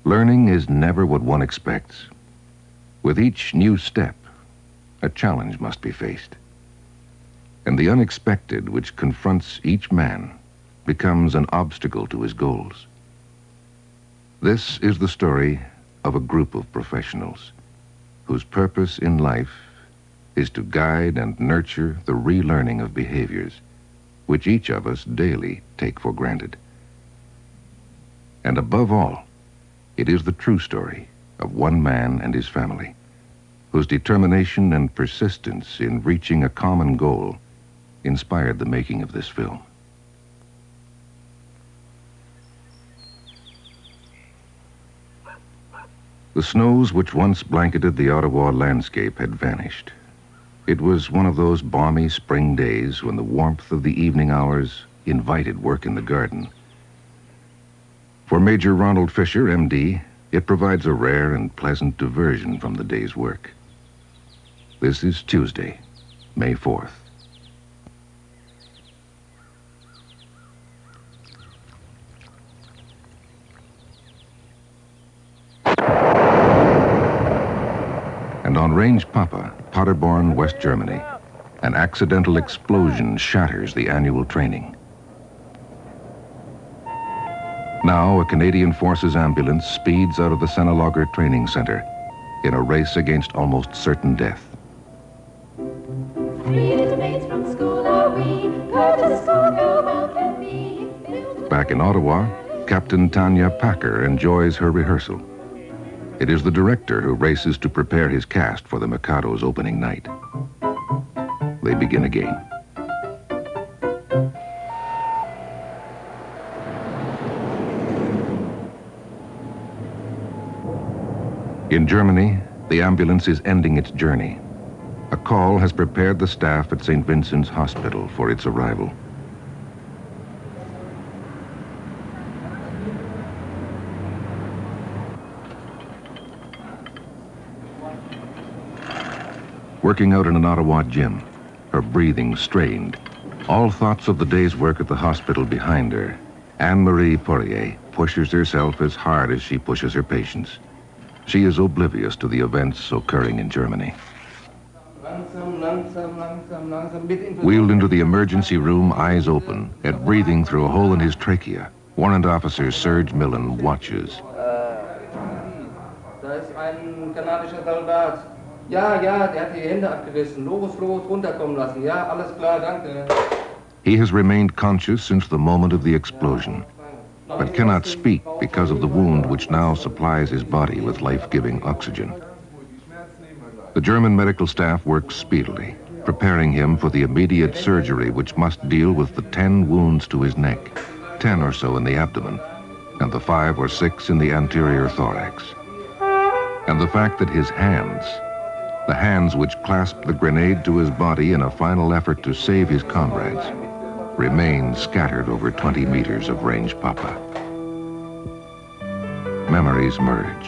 Learning is never what one expects. With each new step, a challenge must be faced. And the unexpected which confronts each man becomes an obstacle to his goals. This is the story of a group of professionals whose purpose in life is to guide and nurture the relearning of behaviors which each of us daily take for granted. And above all, it is the true story of one man and his family, whose determination and persistence in reaching a common goal inspired the making of this film. The snows which once blanketed the Ottawa landscape had vanished. It was one of those balmy spring days when the warmth of the evening hours invited work in the garden. For Major Ronald Fisher, MD, it provides a rare and pleasant diversion from the day's work. This is Tuesday, May 4th. And on Range Papa, Paderborn, West Germany, an accidental explosion shatters the annual training. Now, a Canadian Forces ambulance speeds out of the Senelager Training Center in a race against almost certain death. 3 little maids from school are we, proud as a schoolgirl well can be. Back in Ottawa, Captain Tanya Pirker enjoys her rehearsal. It is the director who races to prepare his cast for the Mikado's opening night. They begin again. In Germany, the ambulance is ending its journey. A call has prepared the staff at St. Vincent's Hospital for its arrival. Working out in an Ottawa gym, her breathing strained, all thoughts of the day's work at the hospital behind her, Anne-Marie Poirier pushes herself as hard as she pushes her patients. She is oblivious to the events occurring in Germany. Wheeled into the emergency room, eyes open, yet breathing through a hole in his trachea, Warrant Officer Serge Millen watches. Da ist ein kanadischer Soldat. Ja, der hat die Hände abgerissen. Los, runterkommen lassen. Ja, alles klar, danke. He has remained conscious since the moment of the explosion, but cannot speak because of the wound which now supplies his body with life-giving oxygen. The German medical staff works speedily, preparing him for the immediate surgery which must deal with the 10 wounds to his neck, 10 or so in the abdomen, and the 5 or 6 in the anterior thorax. And the fact that his hands, the hands which clasped the grenade to his body in a final effort to save his comrades, remain scattered over 20 meters of Range Papa. Memories merge.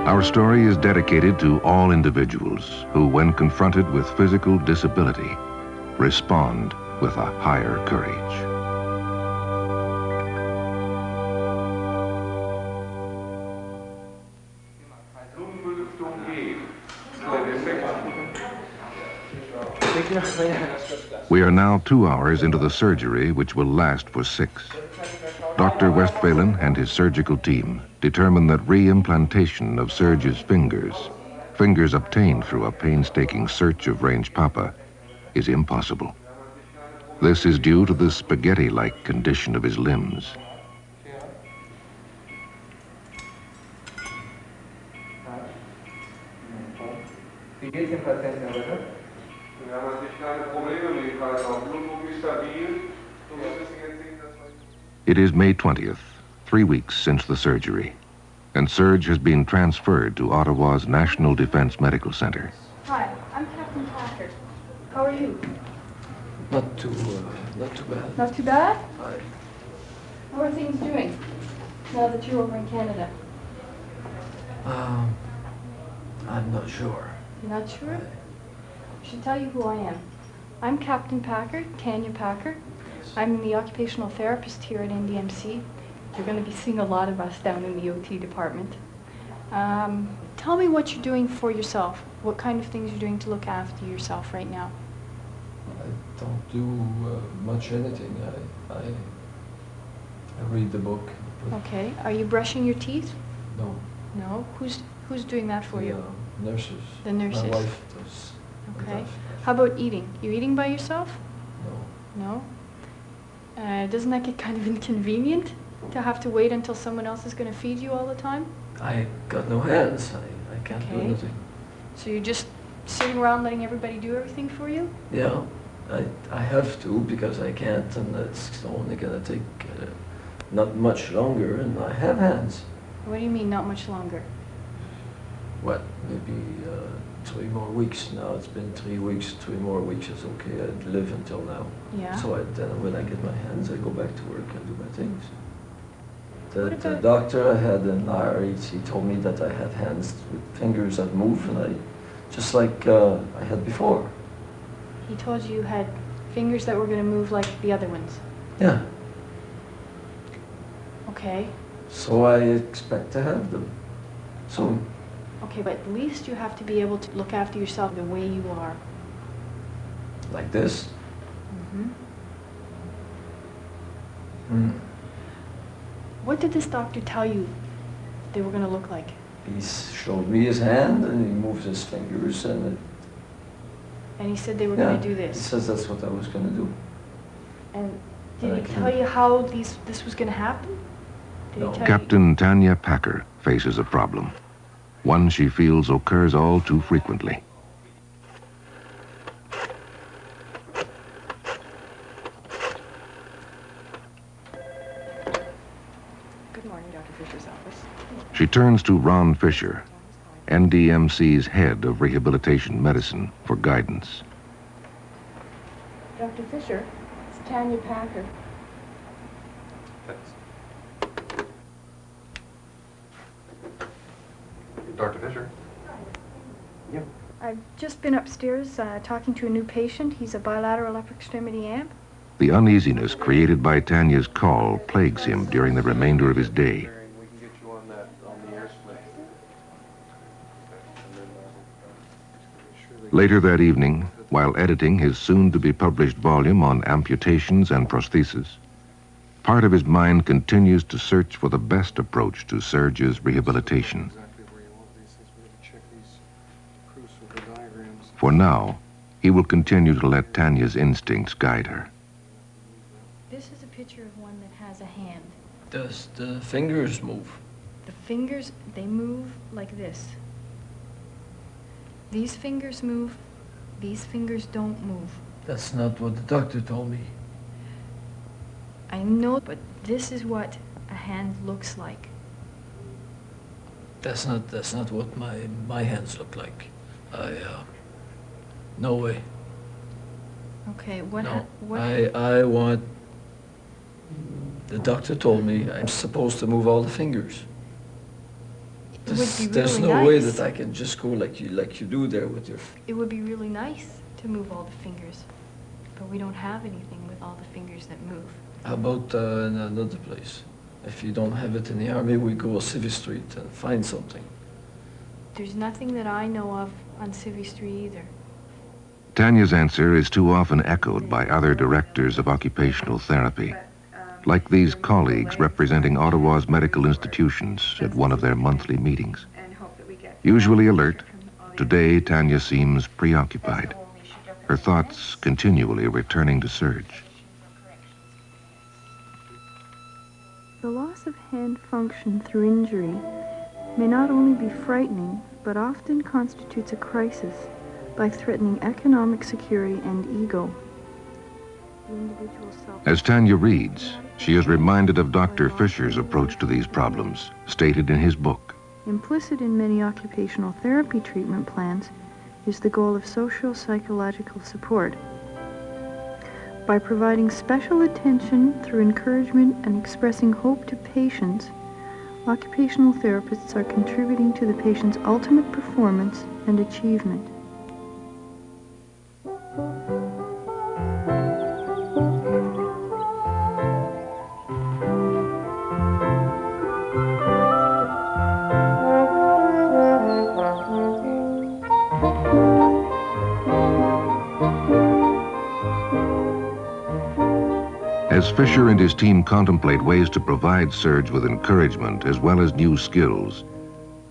Our story is dedicated to all individuals who, when confronted with physical disability, respond with a higher courage. We are now 2 hours into the surgery, which will last for 6. Dr. Westphalen and his surgical team determine that reimplantation of Serge's fingers obtained through a painstaking search of Range Papa, is impossible. This is due to the spaghetti-like condition of his limbs. It is May 20th, 3 weeks since the surgery, and Serge has been transferred to Ottawa's National Defense Medical Center. Hi, I'm Captain Packer. How are you? Not too bad. Not too bad? I, How are things doing now that you're over in Canada? I'm not sure. You're not sure? I should tell you who I am. I'm Captain Packer, Tanya Packer. I'm the occupational therapist here at NDMC. You're going to be seeing a lot of us down in the OT department. Tell me what you're doing for yourself. What kind of things you're doing to look after yourself right now? I don't do much anything. I read the book. Okay. Are you brushing your teeth? No. No. Who's doing that for you? Nurses. The nurses. My wife does. Okay. How about eating? You eating by yourself? No. No? Doesn't that get kind of inconvenient to have to wait until someone else is going to feed you all the time? I got no hands. I can't do Okay. anything. So you're just sitting around letting everybody do everything for you? Yeah, I have to because I can't, and it's only gonna take not much longer, and I have hands. What do you mean, not much longer? What, maybe 3 more weeks now. It's been 3 weeks, 3 more weeks is okay. I'd live until now. Yeah. So then when I get my hands, I go back to work and do my things. What The about- doctor I had in Ireland, he told me that I have hands with fingers that move, and just like I had before. He told you had fingers that were going to move like the other ones. Yeah. Okay. So I expect to have them soon. Okay, but at least you have to be able to look after yourself the way you are. Like this. Mm-hmm. Mm. What did this doctor tell you they were going to look like? He showed me his hand and he moved his fingers and And he said they were yeah, going to do he this. says that's what I was going to do. And And I did he can- tell you how this was going to happen? Did No. he tell Captain Tanya Packer faces a problem, one she feels occurs all too frequently. Good morning, Dr. Fisher's office. She turns to Ron Fisher, NDMC's head of rehabilitation medicine, for guidance. Dr. Fisher, it's Tanya Packer. Dr. Fisher? I've just been upstairs talking to a new patient. He's a bilateral upper extremity amp. The uneasiness created by Tanya's call plagues him during the remainder of his day. We can get you on that, on the air split. Later that evening, while editing his soon-to-be-published volume on amputations and prosthesis, part of his mind continues to search for the best approach to Serge's rehabilitation. Exactly where you want these things. We have to check these crucible diagrams. For now, he will continue to let Tanya's instincts guide her. This is a picture of one that has a hand. Does the fingers move? The fingers, they move like this. These fingers move, these fingers don't move. That's not what the doctor told me. I know, but this is what a hand looks like. That's not what my hands look like. No way. Okay, what? No. What? I want. The doctor told me I'm supposed to move all the fingers. It would be There's really no way nice. that I can just go like you do there with your. It would be really nice to move all the fingers, but we don't have anything with all the fingers that move. How about in another place? If you don't have it in the army, we go Civvy Street and find something. There's nothing that I know of on Civvy Street either. Tanya's answer is too often echoed by other directors of occupational therapy, like these colleagues representing Ottawa's medical institutions at one of their monthly meetings. Usually alert, today Tanya seems preoccupied, her thoughts continually returning to Serge. The loss of hand function through injury may not only be frightening, but often constitutes a crisis by threatening economic security and ego. As Tanya reads, she is reminded of Dr. Fisher's approach to these problems, stated in his book. Implicit in many occupational therapy treatment plans is the goal of social-psychological support. By providing special attention through encouragement and expressing hope to patients, occupational therapists are contributing to the patient's ultimate performance and achievement. As Fisher and his team contemplate ways to provide Serge with encouragement as well as new skills,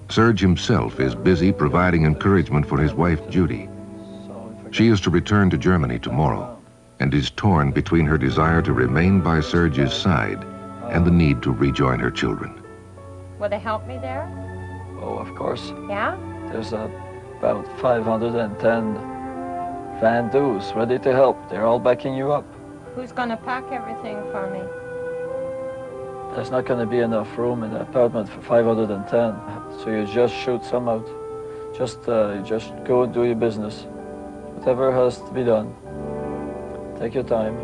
Serge himself is busy providing encouragement for his wife, Judy. She is to return to Germany tomorrow and is torn between her desire to remain by Serge's side and the need to rejoin her children. Will they help me there? Oh, of course. Yeah? There's about 510 van doos ready to help. They're all backing you up. Who's going to pack everything for me? There's not going to be enough room in the apartment for 510, so you just shoot some out. Just go and do your business. Whatever has to be done. Take your time.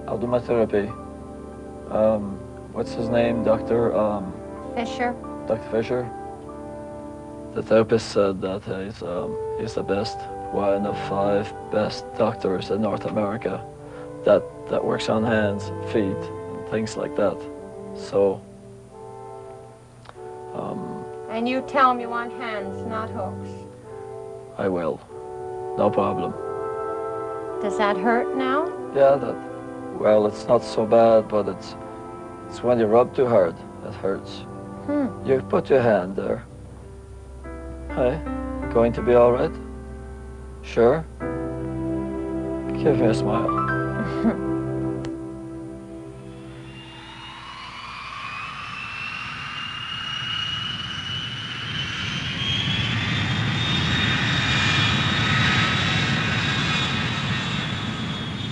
I'll do my therapy. What's his name, Dr. Fisher. Dr. Fisher? The therapist said that he's the best, one of 5 best doctors in North America that works on hands, feet, and things like that. So, And you tell him you want hands, not hooks. I will. No problem. Does that hurt now? Yeah, well, it's not so bad, but it's when you rub too hard, it hurts. You put your hand there. Hey, going to be all right? Sure? Give me a smile.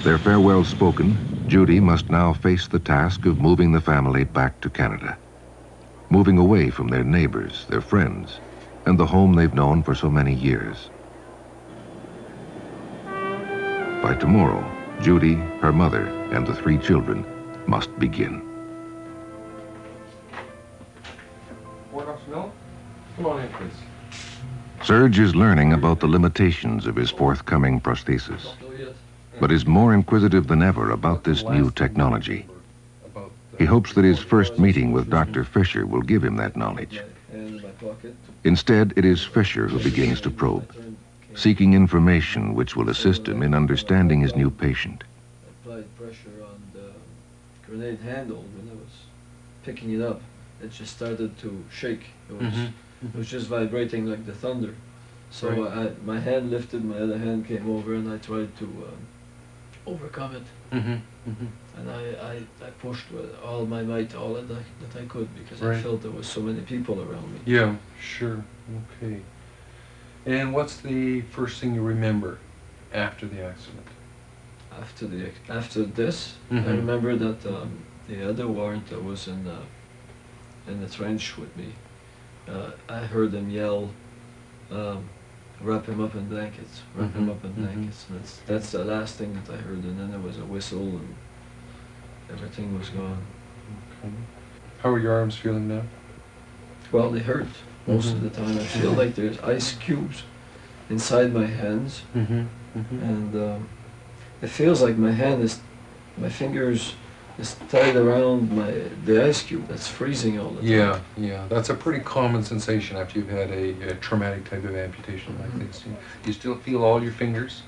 Their farewell spoken, Judy must now face the task of moving the family back to Canada. Moving away from their neighbors, their friends, and the home they've known for so many years. By tomorrow, Judy, her mother, and the 3 children must begin. Come on in, please. Serge is learning about the limitations of his forthcoming prosthesis, but is more inquisitive than ever about this new technology. He hopes that his first meeting with Dr. Fisher will give him that knowledge. Instead, it is Fisher who begins to probe, seeking information which will assist him in understanding his new patient. I applied pressure on the grenade handle when I was picking it up. It just started to shake. It was just vibrating like the thunder. So my hand lifted, my other hand came over, and I tried to overcome it. And I pushed with all my might, all that I could, because I felt there was so many people around me. Yeah, sure. Okay. And what's the first thing you remember after the accident? After this, I remember that the other warrant that was in the trench with me, I heard them yell, wrap him up in blankets, wrap him up in blankets. And that's the last thing that I heard, and then there was a whistle and everything was gone. Okay. How are your arms feeling now? Well, they hurt most of the time. I feel like there's ice cubes inside my hands, and it feels like my fingers is tied around the ice cube that's freezing all the time. Yeah, that's a pretty common sensation after you've had a traumatic type of amputation like this. You still feel all your fingers?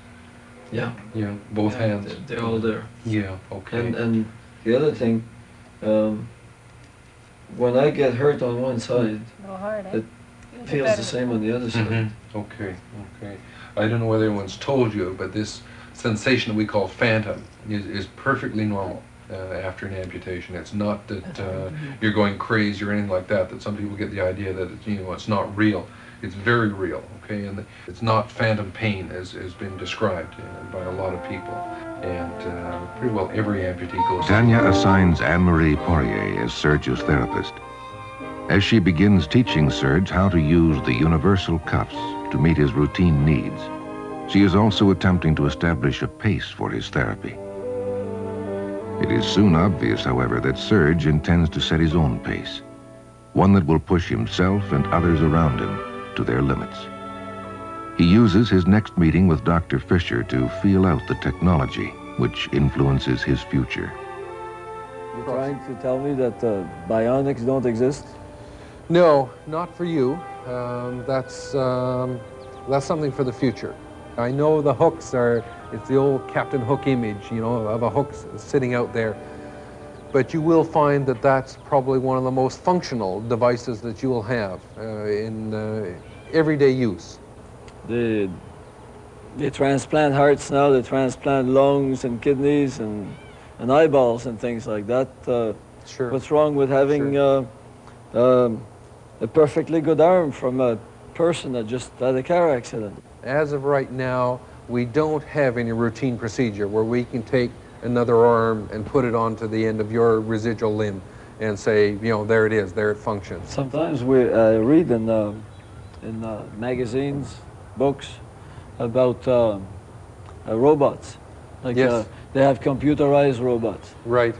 Yeah. Yeah, both hands? They're all there. Yeah, okay. And the other thing, when I get hurt on one side, it feels the same on the other side. Okay. I don't know whether anyone's told you, but this sensation that we call phantom is perfectly normal after an amputation. It's not that you're going crazy or anything like that some people get the idea that it's not real. It's very real, okay? And it's not phantom pain as has been described by a lot of people. And pretty well every amputee goes... Tanya assigns Anne-Marie Poirier as Serge's therapist, as she begins teaching Serge how to use the universal cuffs to meet his routine needs. She is also attempting to establish a pace for his therapy. It is soon obvious, however, that Serge intends to set his own pace, one that will push himself and others around him to their limits. He uses his next meeting with Dr. Fisher to feel out the technology which influences his future. You're trying to tell me that bionics don't exist? No, not for you. That's something for the future. I know the hooks it's the old Captain Hook image, you know, of a hook sitting out there. But you will find that that's probably one of the most functional devices that you will have in everyday use. They transplant hearts now, they transplant lungs and kidneys and eyeballs and things like that. Sure. What's wrong with having a perfectly good arm from a person that just had a car accident? As of right now, we don't have any routine procedure where we can take another arm and put it onto the end of your residual limb and say, you know, there it is, there it functions. Sometimes we read in magazines, books about robots. Like yes. They have computerized robots. Right.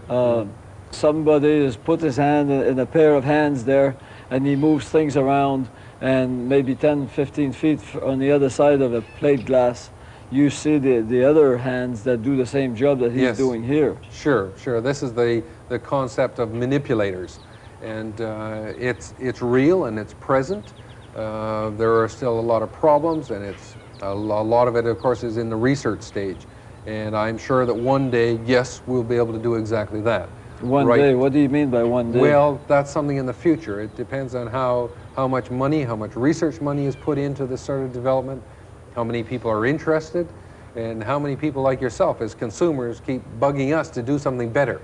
Somebody has put his hand in a pair of hands there, and he moves things around, and maybe 10, 15 feet on the other side of a plate glass, you see the other hands that do the same job that he's yes. doing here. Sure, sure. This is the concept of manipulators. And it's real and it's present. There are still a lot of problems, and it's a lot of it, of course, is in the research stage. And I'm sure that one day, yes, we'll be able to do exactly that. One day? What do you mean by one day? Well, that's something in the future. It depends on how much money, how much research money is put into this sort of development, how many people are interested, and how many people like yourself as consumers keep bugging us to do something better.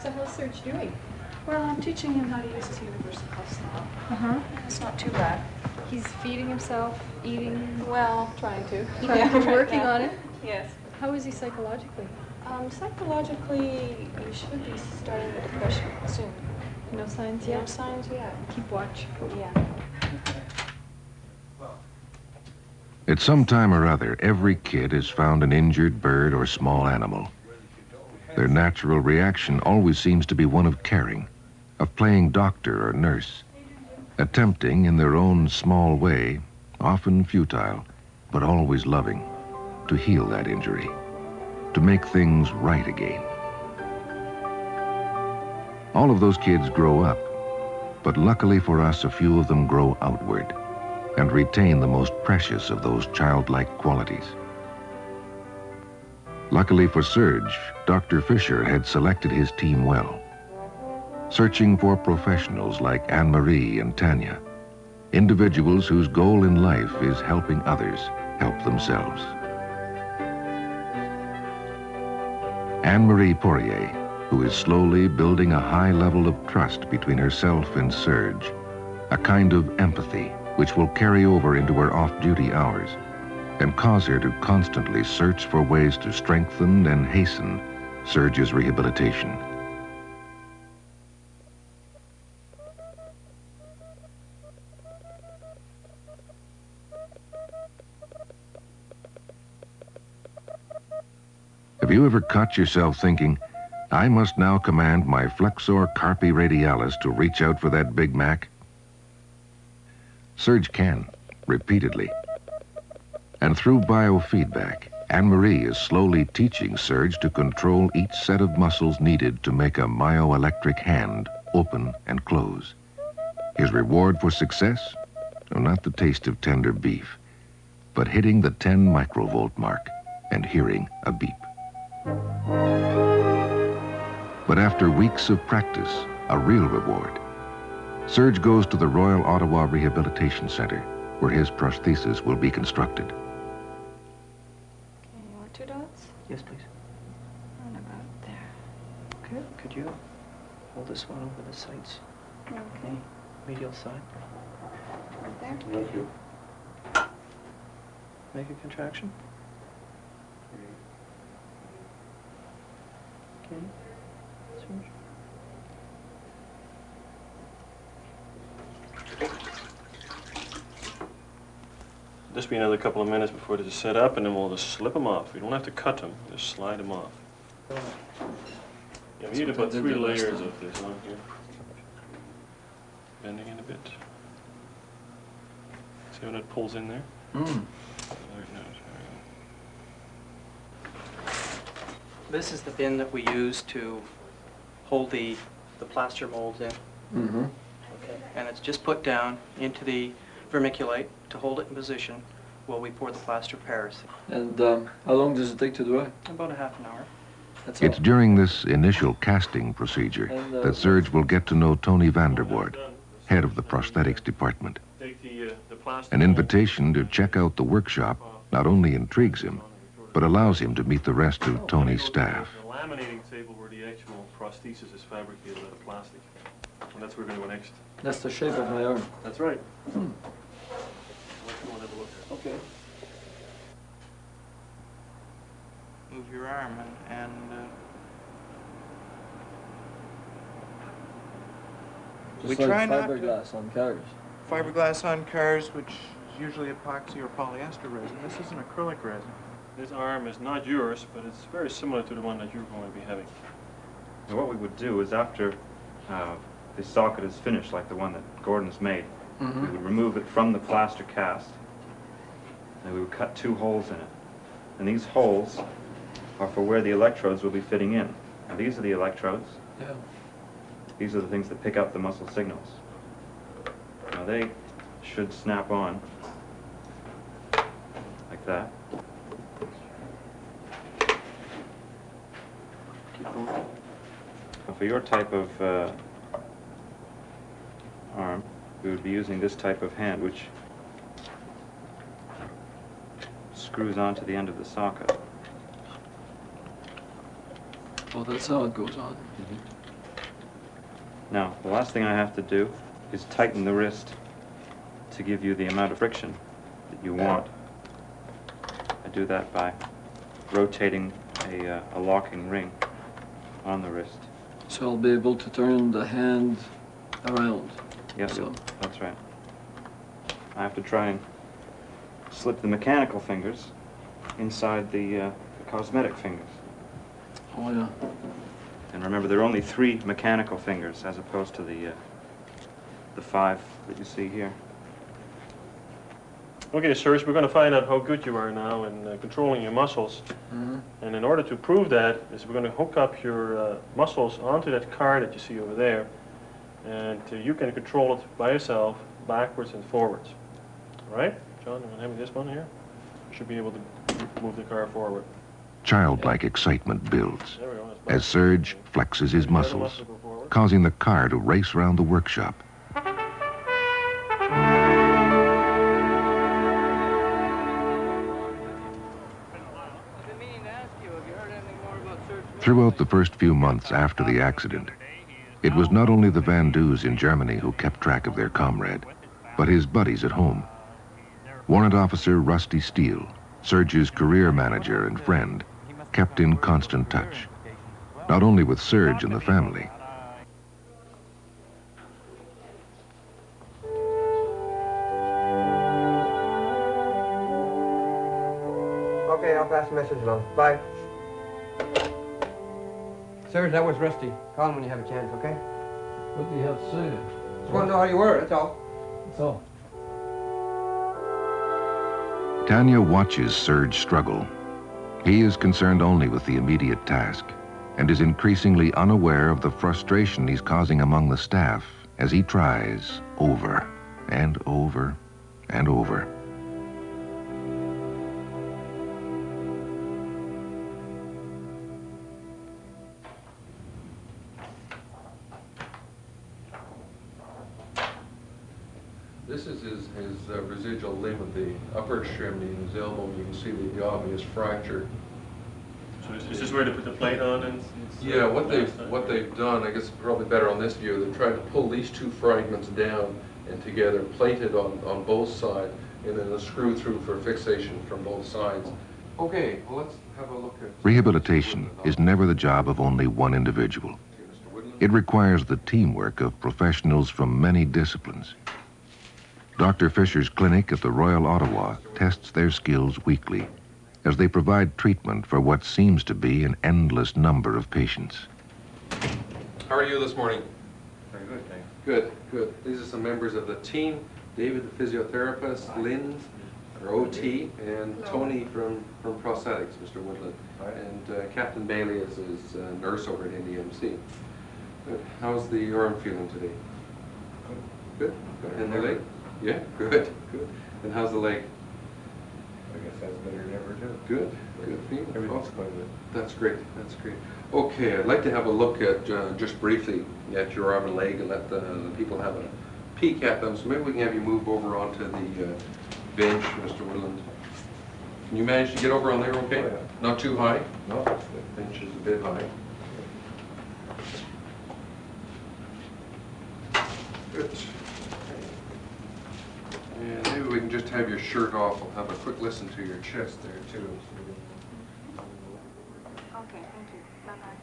So how's Serge doing? Well, I'm teaching him how to use his universal health now. It's not too bad. He's feeding himself, eating, Well, trying to. working on it. Yes. How is he psychologically? Psychologically, you should be starting the depression soon. No signs No yet? signs yet. Keep watch. Yeah. At some time or other, every kid has found an injured bird or small animal. Their natural reaction always seems to be one of caring, of playing doctor or nurse, attempting in their own small way, often futile, but always loving, to heal that injury, to make things right again. All of those kids grow up, but luckily for us, a few of them grow outward and retain the most precious of those childlike qualities. Luckily for Serge, Dr. Fisher had selected his team well, searching for professionals like Anne-Marie and Tanya, individuals whose goal in life is helping others help themselves. Anne-Marie Poirier, who is slowly building a high level of trust between herself and Serge, a kind of empathy which will carry over into her off-duty hours and cause her to constantly search for ways to strengthen and hasten Serge's rehabilitation. Have you ever caught yourself thinking, I must now command my flexor carpi radialis to reach out for that Big Mac? Serge can, repeatedly. And through biofeedback, Anne-Marie is slowly teaching Serge to control each set of muscles needed to make a myoelectric hand open and close. His reward for success? No, not the taste of tender beef, but hitting the 10 microvolt mark and hearing a beep. But after weeks of practice, a real reward, Serge goes to the Royal Ottawa Rehabilitation Center, where his prosthesis will be constructed. Okay, you want 2 dots? Yes, please. And about there. Okay, could you hold this one over the sides? Okay. Medial side. Right there. Thank you. Make a contraction. Okay. Just be another couple of minutes before it is set up, and then we'll just slip them off. We don't have to cut them, just slide them off. Yeah, we need about 3 layers of this on here. Bending it a bit. See when it pulls in there? This is the bin that we use to hold the plaster molds in. Mm-hmm. Okay. And it's just put down into the vermiculite to hold it in position while we pour the plaster of Paris. And how long does it take to dry? About a half an hour. That's It's all. during this initial casting procedure that Serge will get to know Tony Vandervoort, head of the prosthetics department. Take the plastic An invitation to check out the workshop not only intrigues him, but allows him to meet the rest of Tony's staff. The laminating table where the actual prosthesis is fabricated out of plastic. And that's where we're going to go next. That's the shape of my arm. That's right. Let's go and have a look at it. Okay. Move your arm and Just we like try not to- fiberglass on cars. fiberglass on cars, which is usually epoxy or polyester resin. This is an acrylic resin. This arm is not yours, but it's very similar to the one that you're going to be having. And what we would do is after the socket is finished, like the one that Gordon's made, we would remove it from the plaster cast, and we would cut 2 holes in it. And these holes are for where the electrodes will be fitting in. Now these are the electrodes. Yeah. These are the things that pick up the muscle signals. Now they should snap on like that. Now for your type of arm, we would be using this type of hand, which screws onto the end of the socket. Oh, that's how it goes on. Now, the last thing I have to do is tighten the wrist to give you the amount of friction that you want. I do that by rotating a locking ring on the wrist. So I'll be able to turn the hand around. Yes, So- that's right. I have to try and slip the mechanical fingers inside the cosmetic fingers. Oh, yeah. And remember, there are only 3 mechanical fingers as opposed to the 5 that you see here. Okay, Serge, we're going to find out how good you are now in controlling your muscles. And in order to prove that, is we're going to hook up your muscles onto that car that you see over there, and you can control it by yourself, backwards and forwards. All right, John, I'm having this one here. You should be able to move the car forward. Childlike excitement builds There we go. that's as Serge flexes his muscles, causing the car to race around the workshop. Throughout the first few months after the accident, it was not only the Van Doos in Germany who kept track of their comrade, but his buddies at home. Warrant Officer Rusty Steele, Serge's career manager and friend, kept in constant touch, not only with Serge and the family. Okay, I'll pass the message along. Bye. Serge, that was Rusty. Call him when you have a chance, okay? What do you have to say? Just want to know how you were, that's all. That's all. Tanya watches Serge struggle. He is concerned only with the immediate task and is increasingly unaware of the frustration he's causing among the staff as he tries over and over and over. This is his residual limb of the upper extremity in his elbow. You can see the obvious fracture. So is this where they put the plate on? And Yeah, what they've done, I guess it's probably better on this view, they've tried to pull these 2 fragments down and together, plated on both sides, and then a screw through for fixation from both sides. Okay, well, let's have a look at... Rehabilitation is never the job of only one individual. It requires the teamwork of professionals from many disciplines. Dr. Fisher's clinic at the Royal Ottawa tests their skills weekly as they provide treatment for what seems to be an endless number of patients. How are you this morning? Very good, thanks. Good, good. These are some members of the team. David, the physiotherapist, Lynn, our OT, and Tony from prosthetics, Mr. Woodland. And Captain Bailey is his nurse over at NDMC. Good. How's the arm feeling today? Good. Good. And the leg? Yeah, good, good. And how's the leg? I guess that's better than ever, too. Good, good. Everything's quite good. That's great, that's great. Okay, I'd like to have a look at, just briefly, at your arm and leg and let the people have a peek at them. So maybe we can have you move over onto the bench, Mr. Woodland. Can you manage to get over on there okay? Oh, yeah. Not too high? No, that's good. Bench is a bit high. Good. And maybe we can just have your shirt off. We'll have a quick listen to your chest there too. Okay, thank you. Bye-bye.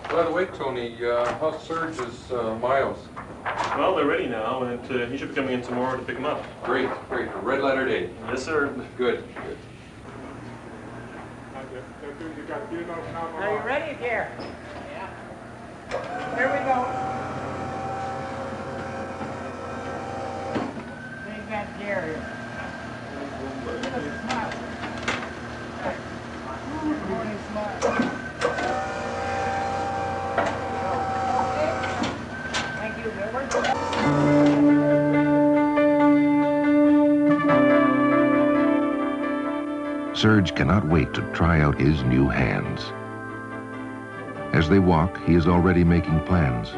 By the way, Tony, how's Serge's miles? Well, they're ready now, and he should be coming in tomorrow to pick them up. Great, great. A red letter day. Yes, sir. Good, good. Are you ready, Pierre? Yeah. Here we go. Take that gear here. Give us a smile. Good morning, smile. Thank you, Gilbert. Serge cannot wait to try out his new hands. As they walk, he is already making plans.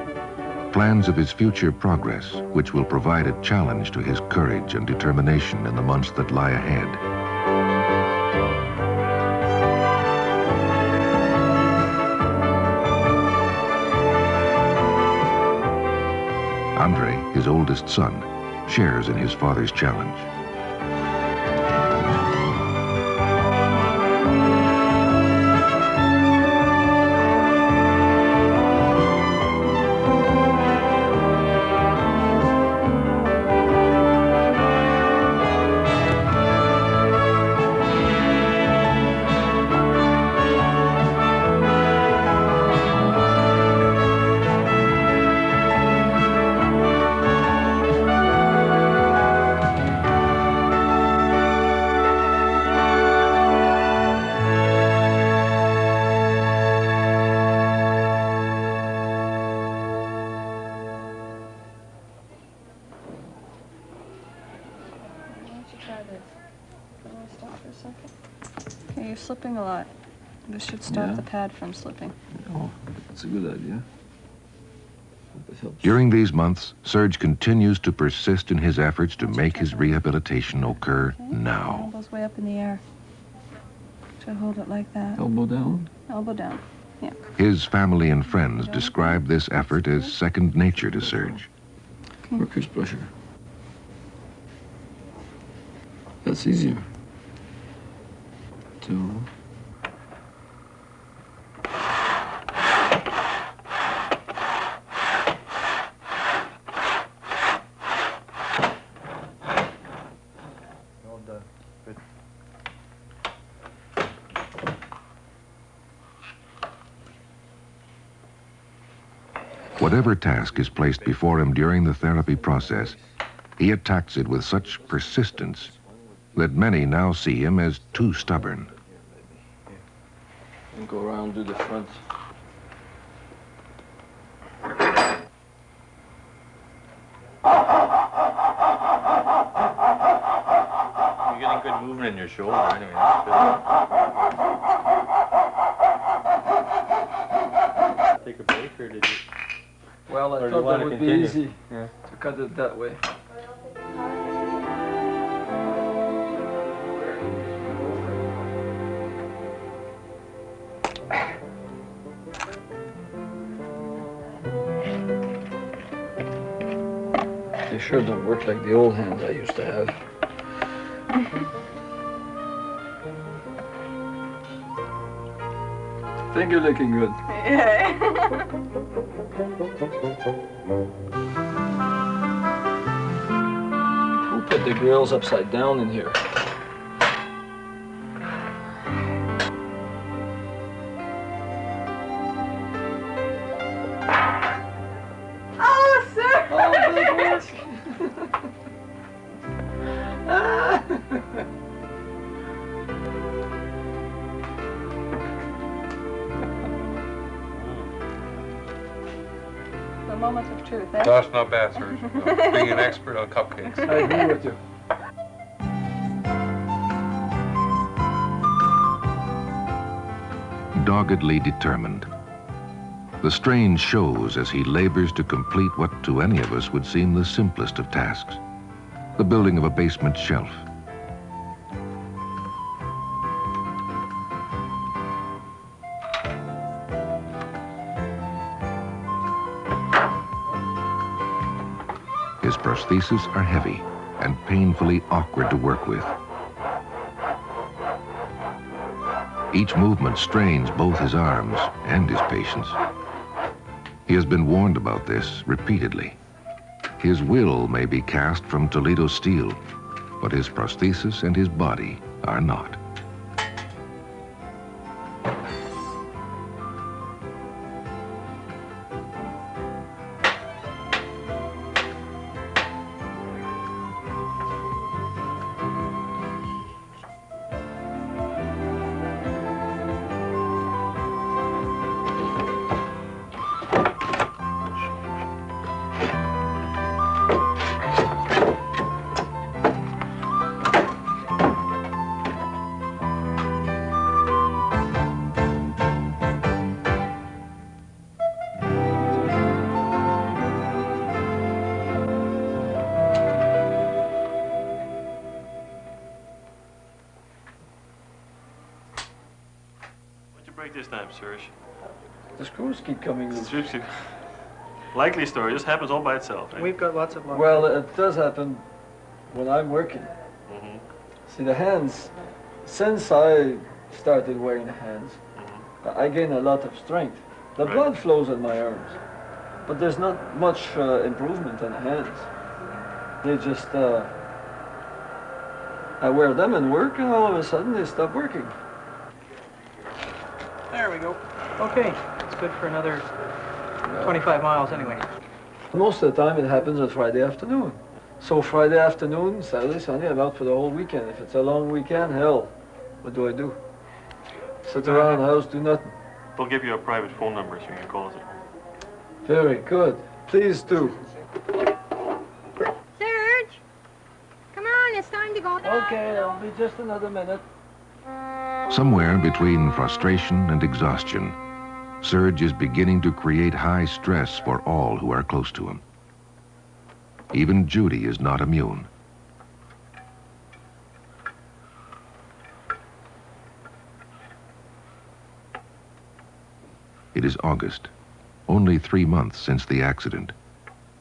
Plans of his future progress, which will provide a challenge to his courage and determination in the months that lie ahead. Andre, his oldest son, shares in his father's challenge. Okay, you're slipping a lot. This should stop the pad from slipping. Oh, that's a good idea. Hope it helps. During these months, Serge continues to persist in his efforts to make his rehabilitation occur now. Elbows way up in the air. To hold it like that. Elbow down? Elbow down. Yeah. His family and friends describe this effort as second nature to Serge. Pirker's pressure. That's easier. 2. Well done. Good. Whatever task is placed before him during the therapy process, he attacks it with such persistence that many now see him as too stubborn. And go around, do the front. You're getting good movement in your shoulder anyway. That's good. Take a break, or did you? Well, I Or do you thought want that to would be continue? easy Yeah. to cut it that way. They sure don't work like the old hands I used to have. I think you're looking good. Yeah. Who put the grills upside down in here? Oh, sir! Oh, big whisk! The moment of truth, eh? That's not bad, Serge. Being an expert on cupcakes. I agree with you. Doggedly determined. The strain shows as he labors to complete what to any of us would seem the simplest of tasks, the building of a basement shelf. His prostheses are heavy and painfully awkward to work with. Each movement strains both his arms and his patience. He has been warned about this repeatedly. His will may be cast from Toledo steel, but his prosthesis and his body are not. This time, Serge. The screws keep coming loose. Likely story, this happens all by itself. Eh? We've got lots of luck. Well, it does happen when I'm working. Mm-hmm. See, the hands, since I started wearing the hands, I gain a lot of strength. The blood flows in my arms, but there's not much improvement in the hands. They just, I wear them and work, and all of a sudden they stop working. There we go. Okay, it's good for another 25 miles anyway. Most of the time it happens on Friday afternoon. So Friday afternoon, Saturday, Sunday, I'm out for the whole weekend. If it's a long weekend, hell, what do? Sit around the house, do nothing. They'll give you a private phone number so you can call us. Very good. Please do. Serge! Come on, it's time to go. Okay, it'll be just another minute. Somewhere between frustration and exhaustion, Serge is beginning to create high stress for all who are close to him. Even Judy is not immune. It is August, only 3 months since the accident,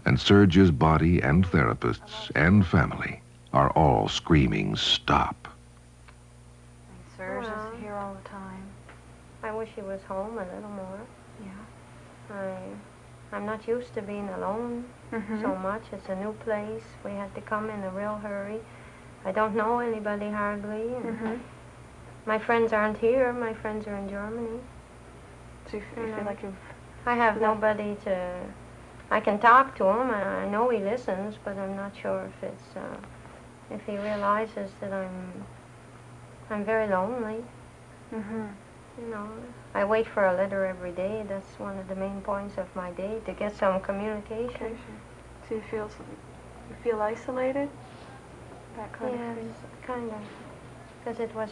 and Serge's body and therapists and family are all screaming, "Stop." Serge is here all the time. I wish he was home a little more. Yeah. I'm not used to being alone so much. It's a new place. We had to come in a real hurry. I don't know anybody hardly. And my friends aren't here. My friends are in Germany. So you feel like you've... I have nobody to... I can talk to him, and I know he listens, but I'm not sure if it's... if he realizes that I'm very lonely. You know, I wait for a letter every day. That's one of the main points of my day, to get some communication. So you feel isolated? That kind of thing? Yes, kind of. Because it was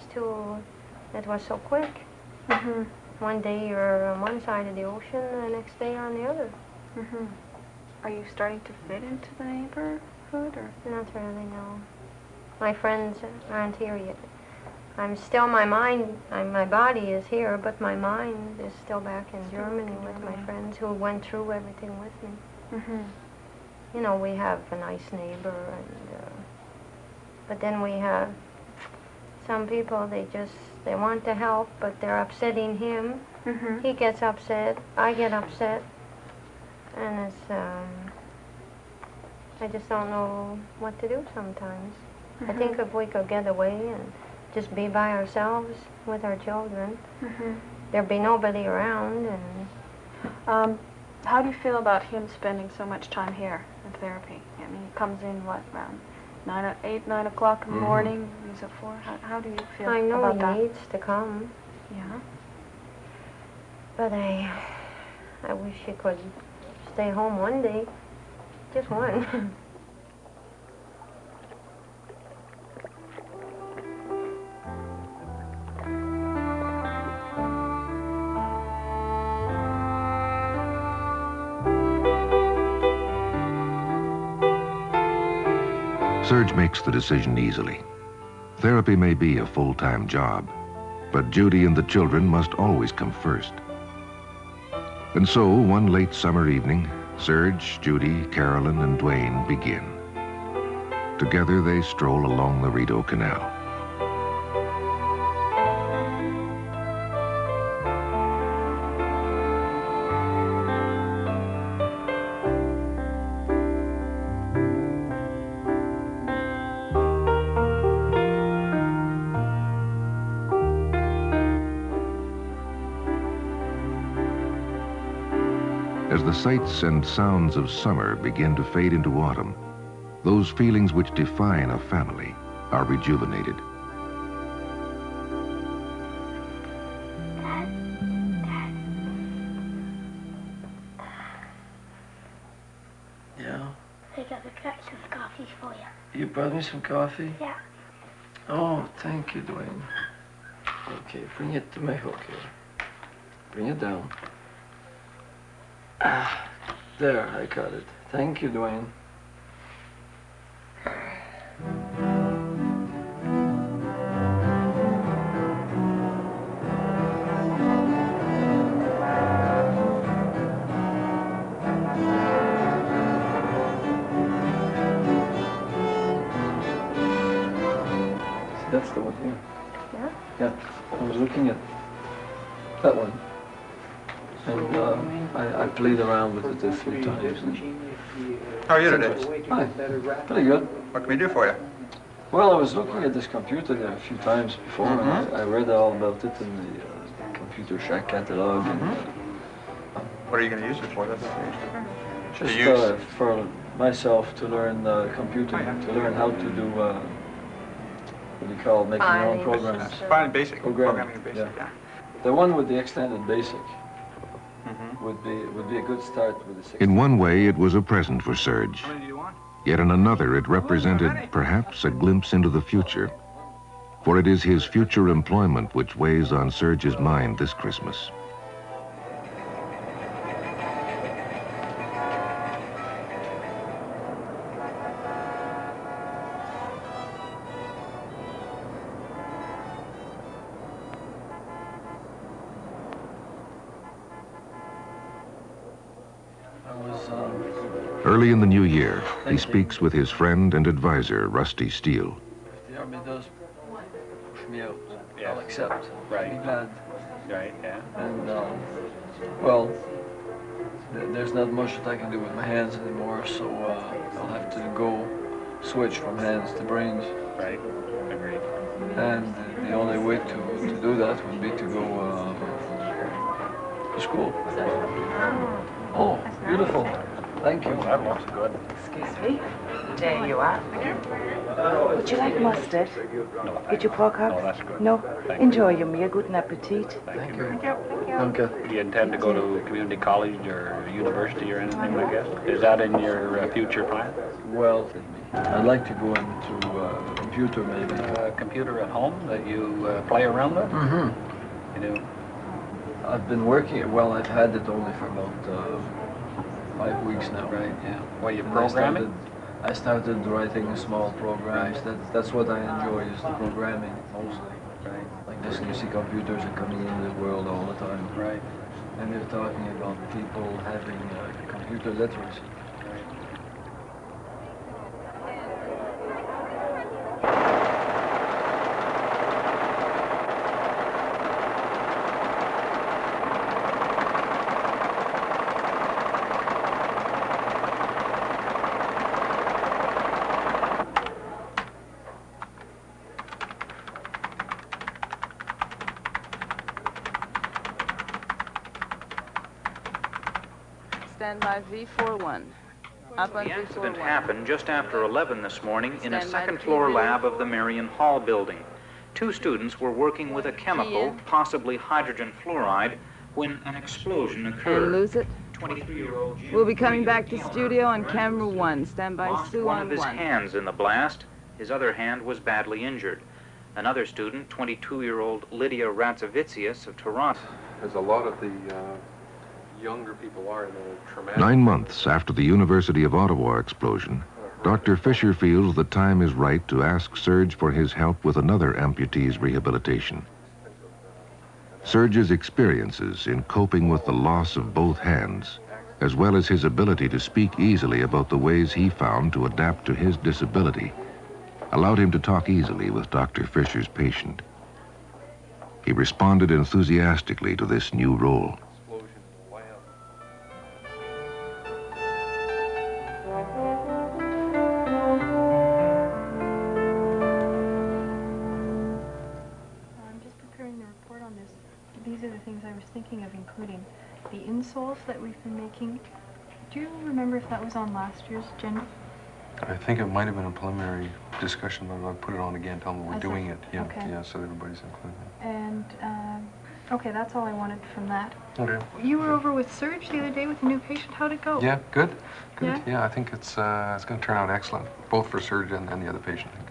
so quick. One day you're on one side of the ocean, the next day you're on the other. Are you starting to fit into the neighborhood, or? Not really, no. My friends aren't here yet. I'm still, my body is here, but my mind is still back in Germany with my friends who went through everything with me. you know, we have a nice neighbor, and but then we have some people, they want to help, but they're upsetting him. He gets upset, I get upset, and it's, I just don't know what to do sometimes. I think if we could get away and just be by ourselves with our children, there'd be nobody around. And how do you feel about him spending so much time here in therapy? I mean, he comes in, what, around 8, 9 o'clock in the morning, he's at 4. How do you feel I know about he that? needs to come. Yeah. But I wish he could stay home one day, just one. Serge makes the decision easily. Therapy may be a full-time job, but Judy and the children must always come first. And so, one late summer evening, Serge, Judy, Carolyn, and Dwayne begin. Together, they stroll along the Rideau Canal. As the sights and sounds of summer begin to fade into autumn, those feelings which define a family are rejuvenated. Yeah? I got some coffee for you. You brought me some coffee? Yeah. Oh, thank you, Dwayne. Okay, bring it to my hook here. Bring it down. Ah, there, I got it. Thank you, Dwayne. That's the one here. Yeah? Yeah, I was looking at that one. And I played around with it a few times. How are you today? Hi, pretty good. What can we do for you? Well, I was looking at this computer there a few times before, and I read all about it in the Computer Shack catalog. And, what are you going to use it for? That's just for myself to learn computing, to learn how to do, what do you call it, making your own programs. Fine, basic. Programming basic, yeah. The one with the extended basic would be a good start with the 16. In one way, it was a present for Serge. How many do you want? Yet in another, it represented perhaps a glimpse into the future. For it is his future employment which weighs on Serge's mind this Christmas. Early in the new year, he speaks with his friend and advisor, Rusty Steele. If the Army does push me out, I'll accept. Right. I'll be glad. Right, yeah. And, well, there's not much that I can do with my hands anymore, so I'll have to switch from hands to brains. Right, agreed. And the only way to do that would be to go to school. Oh, beautiful. Thank you. That looks good. Excuse me. There you are. Would you like mustard? No, Get your pork up? No, that's good. No? Thank you. Enjoy your meal. Good appetit. Thank you. Danke. Do you intend to go to community college or university or anything like that? Is that in your future plan? Well, I'd like to go into computer maybe. Computer at home that you play around with? Mm-hmm. You know? I've been working, well, I've had it only for about 5 weeks now. Right, yeah. Well, you And programming? I started writing small programs. That's what I enjoy, is the programming mostly. Right. Like this, you see computers are coming in the world all the time. Right. And they're talking about people having computer literacy. stand by V41. Up on The accident V41. happened just after 11 this morning in a Stand by second-floor PV. lab of the Marion Hall building. Two students were working with a chemical, possibly hydrogen fluoride, when an explosion occurred. And lose it. 23-year-old Jim We'll be coming back to Gilmer studio on camera 1. Stand by lost Sue one on of his 1. hands in the blast. His other hand was badly injured. Another student, 22-year-old Lydia Ratzavicius of Toronto. As a lot of the younger people are in a traumatic... 9 months after the University of Ottawa explosion, Dr. Fisher feels the time is right to ask Serge for his help with another amputee's rehabilitation. Serge's experiences in coping with the loss of both hands, as well as his ability to speak easily about the ways he found to adapt to his disability, allowed him to talk easily with Dr. Fisher's patient. He responded enthusiastically to this new role. I'm just preparing the report on this. These are the things I was thinking of including. The insoles that we've been making. Do you remember if that was on last year's agenda? I think it might have been a preliminary discussion, but I'll put it on again, tell them we're doing it. Yeah, okay. yeah, so everybody's included. And, okay, that's all I wanted from that. Okay. You were over with Serge the other day with a new patient. How'd it go? Yeah, good. Good. Yeah? Yeah, I think it's going to turn out excellent, both for Serge and the other patient. I think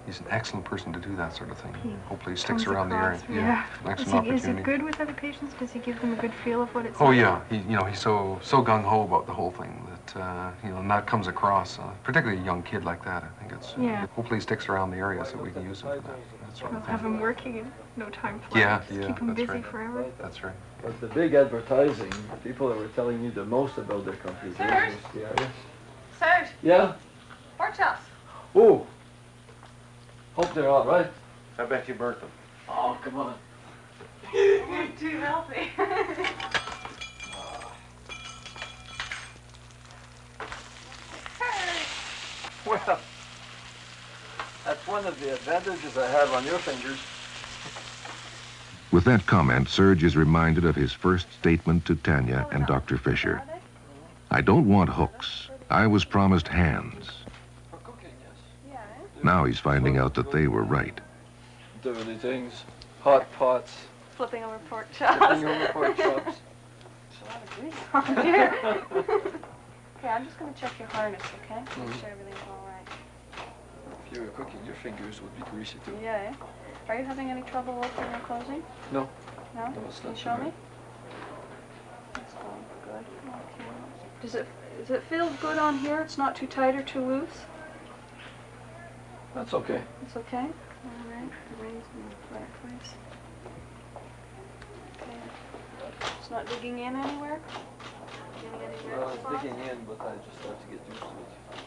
he's an excellent person to do that sort of thing. Hopefully he sticks Comes around the area. across, yeah. Excellent Is he opportunity. good with other patients? Does he give them a good feel of what it's Oh like? yeah, he's so gung-ho about the whole thing that and that comes across, particularly a young kid like that. I think it's hopefully he sticks around the area so we can use him for that sort We'll of have thing. him working and no time flies. Yeah, Just yeah, keep him that's busy right. forever. That's right. But the big advertising, the people that were telling you the most about their companies. Serge? Yeah. Serge, Yeah? porch house. Oh! Hope they're all right. I bet you burnt them. Oh, come on. You're too healthy. Well, that's one of the advantages I have on your fingers. With that comment, Serge is reminded of his first statement to Tanya and Dr. Fisher. I don't want hooks. I was promised hands. Now he's finding out that they were right. Dirty things, hot pots, Flipping over pork chops. flipping over pork chops. There's a lot of grease on here. Okay, I'm just going to check your harness, okay? Make sure everything's all right. If you were cooking, your fingers would be greasy too. Yeah, eh? Are you having any trouble opening or closing? No. No? No, it's Can you not show too me? That's going good. Okay. Does it feel good on here? It's not too tight or too loose? That's okay. It's okay? All right. The reins in the right place. Okay. It's not digging in anywhere? Getting any Well, red it's spots? digging in, but I just have to get used to it.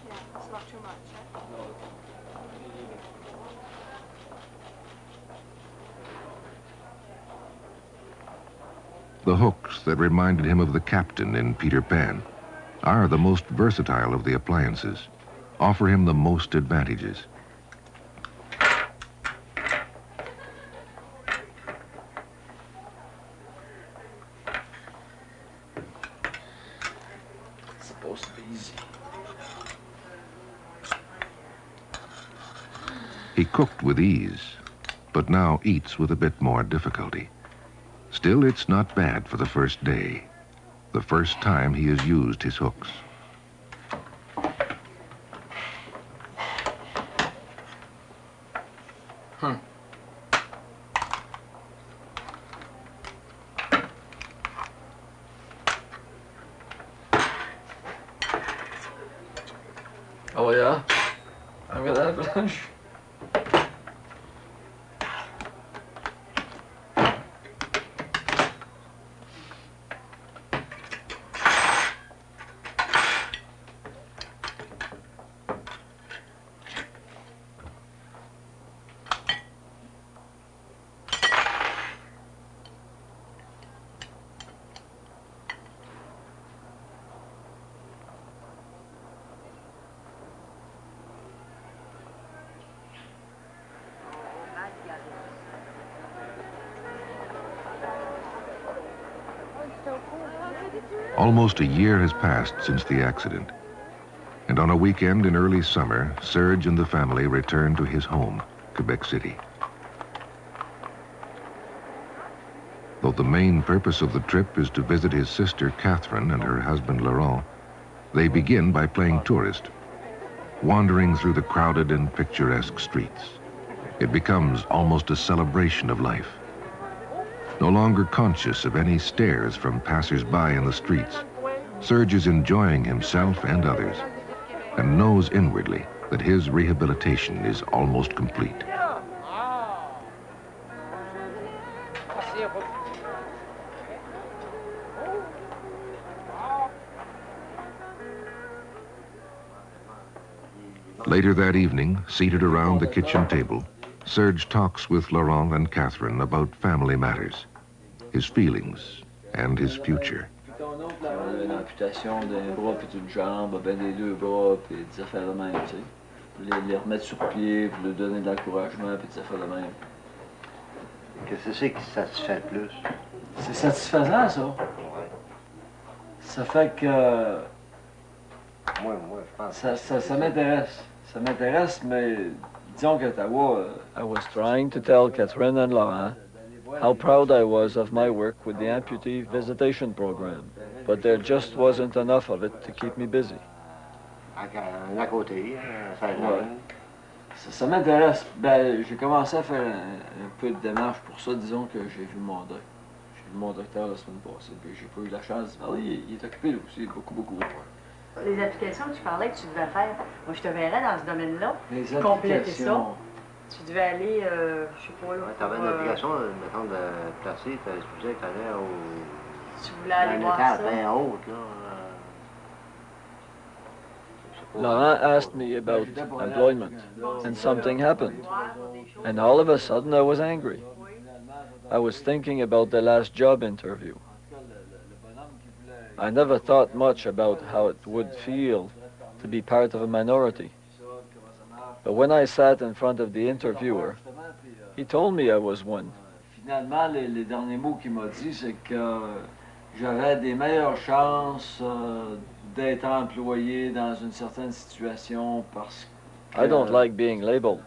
Yeah, it's not too much, eh? No, The hooks that reminded him of the captain in Peter Pan are the most versatile of the appliances, offer him the most advantages. it's supposed to be easy. He cooked with ease, but now eats with a bit more difficulty. Still, it's not bad for the first day, the first time he has used his hooks. Oh yeah? I'm gonna have lunch. Almost a year has passed since the accident. And on a weekend in early summer, Serge and the family return to his home, Quebec City. Though the main purpose of the trip is to visit his sister Catherine and her husband Laurent, they begin by playing tourist, wandering through the crowded and picturesque streets. It becomes almost a celebration of life. No longer conscious of any stares from passers-by in the streets, Serge is enjoying himself and others, and knows inwardly that his rehabilitation is almost complete. Later that evening, seated around the kitchen table, Serge talks with Laurent and Catherine about family matters, his feelings, and his future. Une amputation d'un bras puis d'une jambe, ben des deux bras, puis des affaires de même, tu sais. Les remettre sur pied, puis leur donner de l'encouragement, puis des affaires de même. Qu'est-ce que c'est qui satisfait le plus? C'est satisfaisant, ça. Ça fait que... Moi, je pense... Ça m'intéresse. Ça m'intéresse, mais disons qu'Ottawa... I was trying to tell Catherine and Laurent how proud I was of my work with the amputee visitation program, but there just wasn't enough of it to keep me busy. À côté, ça m'intéresse. Ben, j'ai commencé à faire un peu de démarche pour ça. Disons que j'ai vu mon docteur. J'ai vu mon docteur la semaine passée, puis j'ai pas eu la chance de parler. Il est occupé là aussi, beaucoup. Les applications que tu parlais que tu devais faire, moi je te verrais dans ce domaine-là. Les compléter ça. applications. Tu devais aller, je sais pas là. Tu avais une application, mettons, de placer, tu disais que tu allais au... Tu voulais aller voir ça. bien haute, là. Laurent asked me about employment, and something happened. And all of a sudden I was angry. I was thinking about the last job interview. I never thought much about how it would feel to be part of a minority. But when I sat in front of the interviewer, he told me I was one. Finalement, les derniers mots qu'il m'a dit, c'est que j'aurais des meilleures chances d'être employé dans une certaine situation parce que... I don't like being labeled.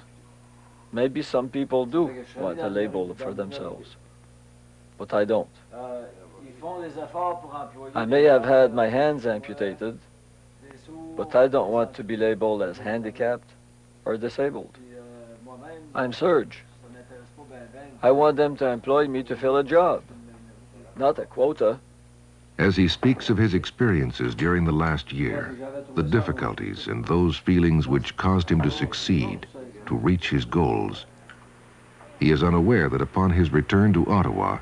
Maybe some people do want a label for themselves, but I don't. I may have had my hands amputated, but I don't want to be labeled as handicapped or disabled. I'm Serge. I want them to employ me to fill a job, not a quota. As he speaks of his experiences during the last year, the difficulties and those feelings which caused him to succeed, to reach his goals, he is unaware that upon his return to Ottawa,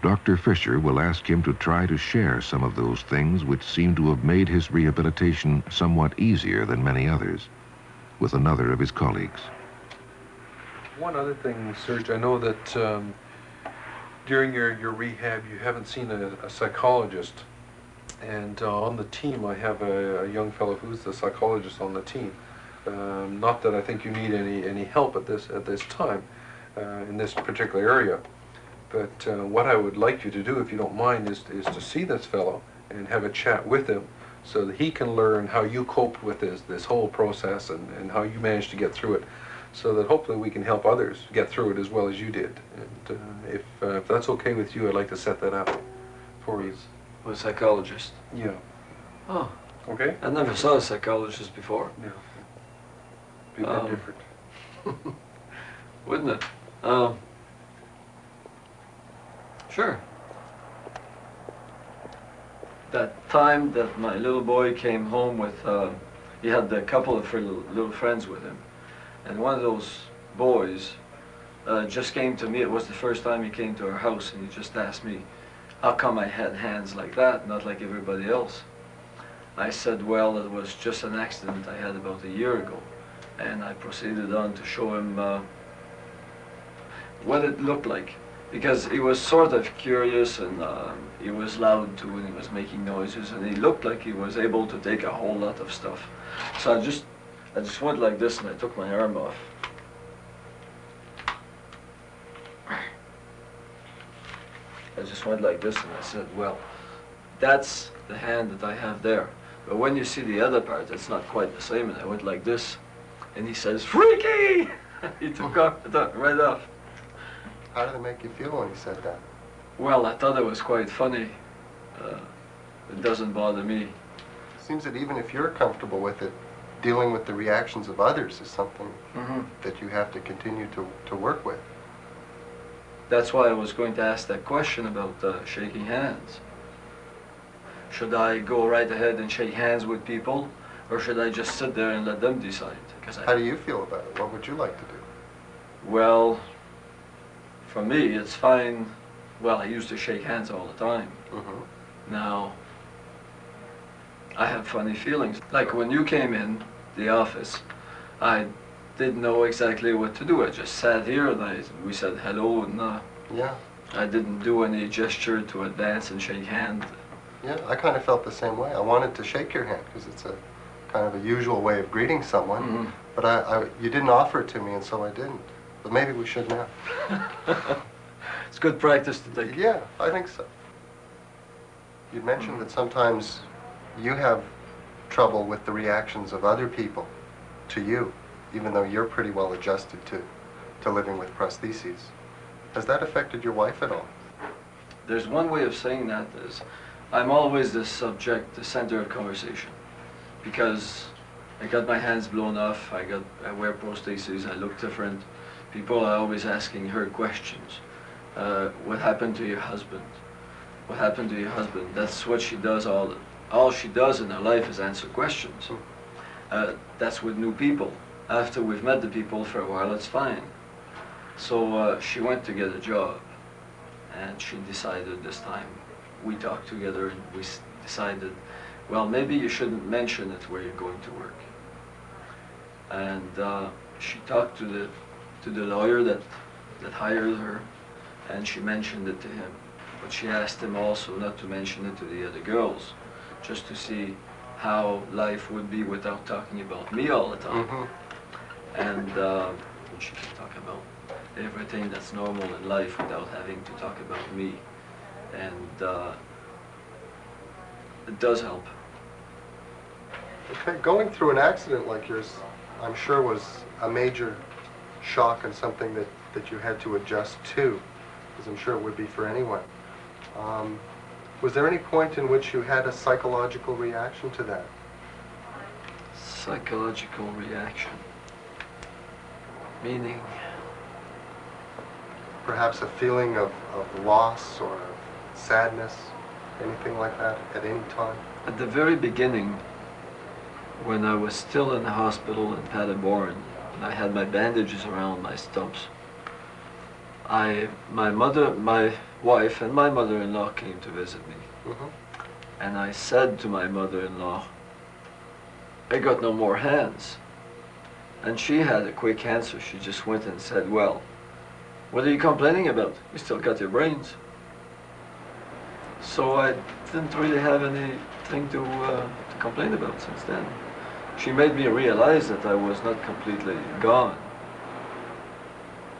Dr. Fisher will ask him to try to share some of those things which seem to have made his rehabilitation somewhat easier than many others, with another of his colleagues. One other thing, Serge, I know that during your rehab you haven't seen a psychologist, and on the team I have a young fellow who's the psychologist on the team. Not that I think you need any help at this time in this particular area, but what I would like you to do, if you don't mind, is to see this fellow and have a chat with him so that he can learn how you coped with this whole process and how you managed to get through it, so that hopefully we can help others get through it as well as you did. And if that's okay with you, I'd like to set that up for you. A psychologist? Yeah. Oh. Okay. I never saw a psychologist before. Yeah. Be a bit different. Wouldn't it? Sure. That time that my little boy came home with, he had a couple of little friends with him. And one of those boys just came to me. It was the first time he came to our house, and he just asked me, how come I had hands like that, not like everybody else? I said, well, it was just an accident I had about a year ago. And I proceeded on to show him what it looked like. Because he was sort of curious, and he was loud too, and he was making noises, and he looked like he was able to take a whole lot of stuff. So I just went like this, and I took my arm off. I just went like this, and I said, well, that's the hand that I have there. But when you see the other part, it's not quite the same, and I went like this, and he says, "Freaky!" He took right off. How did it make you feel when he said that? Well, I thought it was quite funny. It doesn't bother me. Seems that even if you're comfortable with it, dealing with the reactions of others is something that you have to continue to work with. That's why I was going to ask that question about shaking hands. Should I go right ahead and shake hands with people, or should I just sit there and let them decide? How do you feel about it? What would you like to do? Well, for me, it's fine. Well, I used to shake hands all the time. Now, I have funny feelings. Like when you came in the office, I didn't know exactly what to do. I just sat here and we said hello, and yeah, I didn't do any gesture to advance and shake hands. Yeah, I kind of felt the same way. I wanted to shake your hand because it's a kind of a usual way of greeting someone, but you didn't offer it to me, and so I didn't. But maybe we should now. It's good practice to take. Yeah, I think so. You mentioned that sometimes you have trouble with the reactions of other people to you, even though you're pretty well adjusted to living with prostheses. Has that affected your wife at all? There's one way of saying that is, I'm always the subject, the center of conversation, because I got my hands blown off, I wear prostheses, I look different. People are always asking her questions. What happened to your husband? What happened to your husband? That's what she does all she does in her life is answer questions. That's with new people. After we've met the people for a while, it's fine. So she went to get a job, and she decided this time, we talked together and we decided, well, maybe you shouldn't mention it where you're going to work. And she talked to the lawyer that hired her, and she mentioned it to him. But she asked him also not to mention it to the other girls, just to see how life would be without talking about me all the time. And she can talk about everything that's normal in life without having to talk about me. And it does help. Okay, going through an accident like yours, I'm sure was a major shock and something that you had to adjust to, as I'm sure it would be for anyone. Was there any point in which you had a psychological reaction to that? Psychological reaction? Meaning? Perhaps a feeling of loss or sadness, anything like that at any time? At the very beginning, when I was still in the hospital in Paderborn, and I had my bandages around my stumps, my wife and my mother-in-law came to visit me. And I said to my mother-in-law, I got no more hands. And she had a quick answer. She just went and said, well, what are you complaining about? You still got your brains. So I didn't really have anything to complain about since then. She made me realize that I was not completely gone,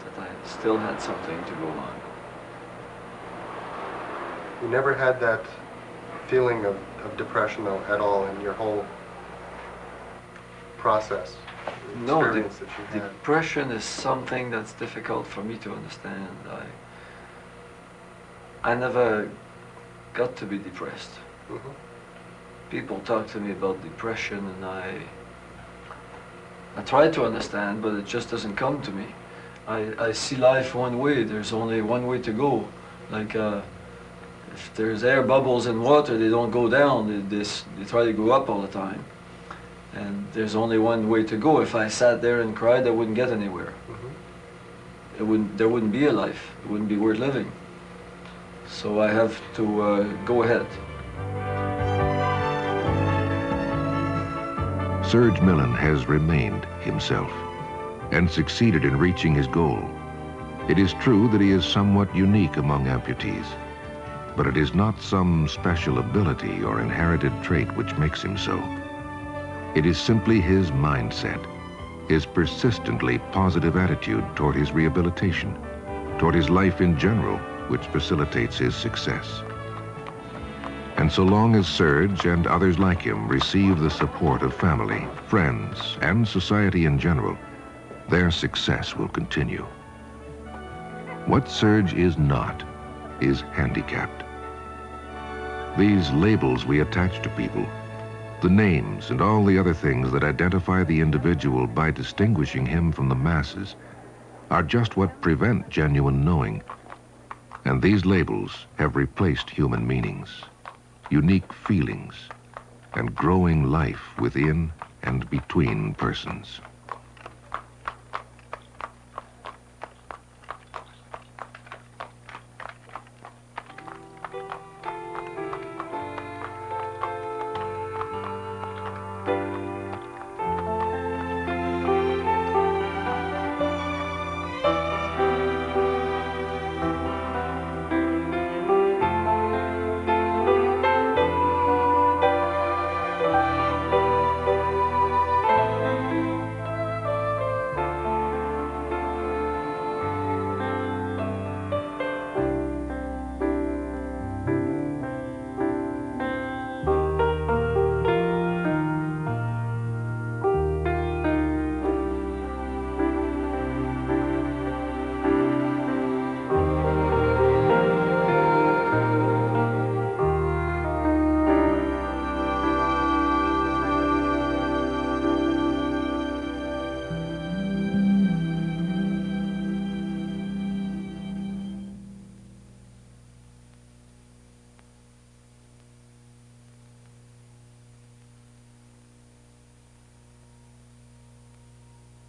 that I still had something to go on. You never had that feeling of depression, though, at all in your whole process? No, experience that you had? Depression is something that's difficult for me to understand. I never got to be depressed. People talk to me about depression, and I try to understand, but it just doesn't come to me. I see life one way. There's only one way to go. Like if there's air bubbles in water, they don't go down. They try to go up all the time. And there's only one way to go. If I sat there and cried, I wouldn't get anywhere. There wouldn't be a life. It wouldn't be worth living. So I have to go ahead. Serge Millen has remained himself and succeeded in reaching his goal. It is true that he is somewhat unique among amputees, but it is not some special ability or inherited trait which makes him so. It is simply his mindset, his persistently positive attitude toward his rehabilitation, toward his life in general, which facilitates his success. And so long as Serge and others like him receive the support of family, friends, and society in general, their success will continue. What Serge is not is handicapped. These labels we attach to people, the names and all the other things that identify the individual by distinguishing him from the masses, are just what prevent genuine knowing. And these labels have replaced human meanings, unique feelings, and growing life within and between persons.